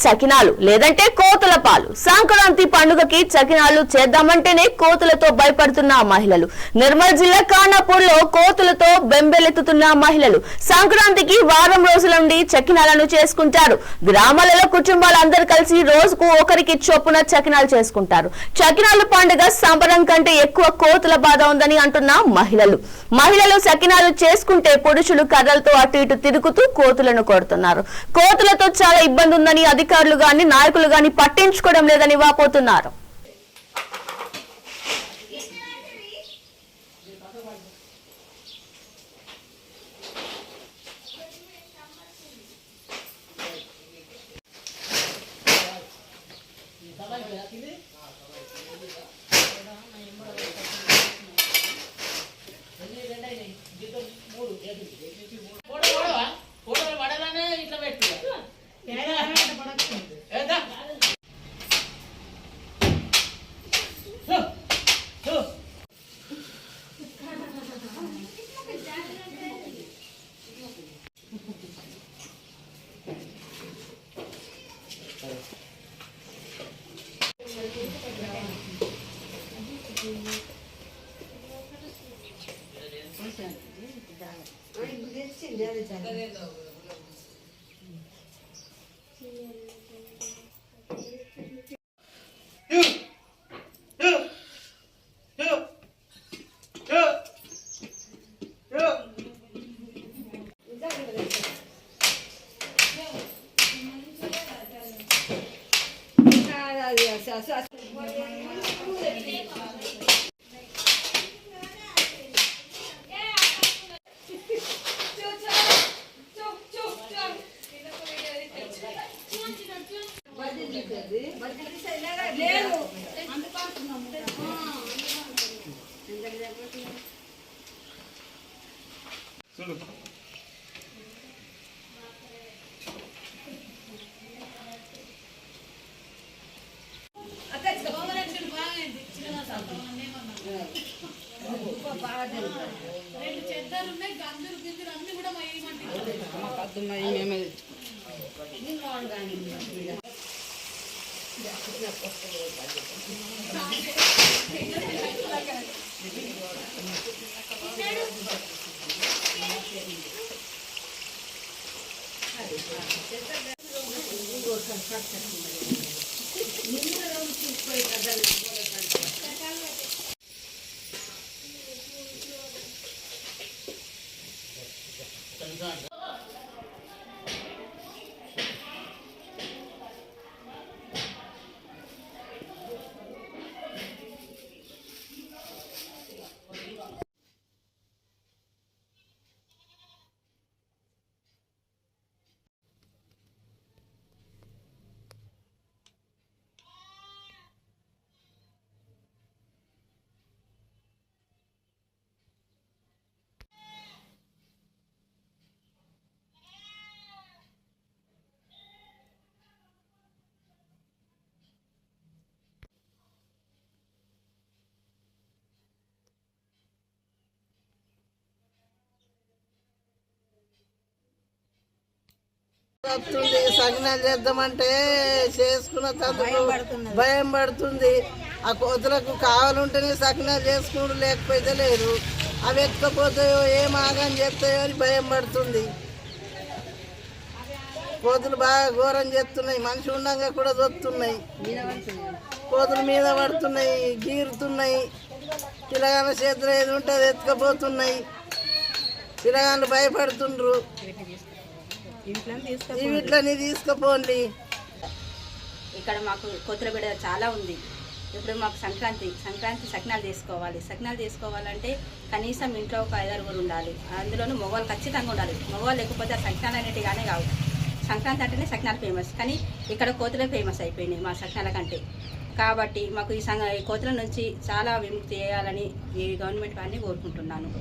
చకినాలు లేదంటే కోతుల పాలు. సంక్రాంతి పండుగకి చకినాలు చేద్దామంటేనే కోతులతో భయపడుతున్న మహిళలు. నిర్మల్ జిల్లా ఖానాపూర్ లో కోతులతో బెంబెలెత్తుతున్న మహిళలు సంక్రాంతికి వారం రోజుల నుండి చకినాలను చేసుకుంటారు. గ్రామాలలో కుటుంబాలందరూ కలిసి రోజుకు ఒకరికి చొప్పున చకినాలు చేసుకుంటారు. చకినాలు పండుగ సంబరం కంటే ఎక్కువ కోతుల బాధ ఉందని అంటున్న మహిళలు చకినాలు చేసుకుంటే పురుషులు కర్రలతో అటు ఇటు తిరుగుతూ కోతులను కొడుతున్నారు. కోతులతో చాలా ఇబ్బంది ఉందని అధికారులు గాని నాయకులు గాని పట్టించుకోవడం లేదని వాపోతున్నారు. సగినాలు చేద్దామంటే చేసుకున్న తందుకు భయం పడుతుంది. ఆ కోతులకు కావాలంటేనే సకినాలు చేసుకున్నాడు, లేకపోతే లేదు. అవి ఎత్తుకపోతాయో ఏం ఆగం చేస్తాయో అని భయం పడుతుంది. కోతులు బాగా ఘోరం చేస్తున్నాయి, మనిషి ఉండగా కూడా దొక్కుతున్నాయి. కోతులు మీద పడుతున్నాయి, గీరుతున్నాయి. పిల్లగాళ్ళ చేతులు ఏది ఉంటే అది ఎత్తుకపోతున్నాయి. పిల్లగాళ్ళు భయపడుతుండ్రు. వీటిని తీసుకుపోండి. ఇక్కడ మాకు కోతుల బిడ్డ చాలా ఉంది. ఇప్పుడు మాకు సంక్రాంతి సకినాలు చేసుకోవాలంటే కనీసం ఇంట్లో ఒక 5-6 ఉండాలి. అందులోనూ మగవాళ్ళు ఖచ్చితంగా ఉండాలి. మగవాళ్ళు లేకపోతే ఆ సకినాలు అనేటిగానే కావు. సంక్రాంతి అంటేనే సకినాలు ఫేమస్, కానీ ఇక్కడ కోతులే ఫేమస్ అయిపోయినాయి మా సకినాల కంటే. కాబట్టి మాకు ఈ కోతుల నుంచి చాలా విముక్తి చేయాలని ఈ గవర్నమెంట్ వారిని కోరుకుంటున్నాను.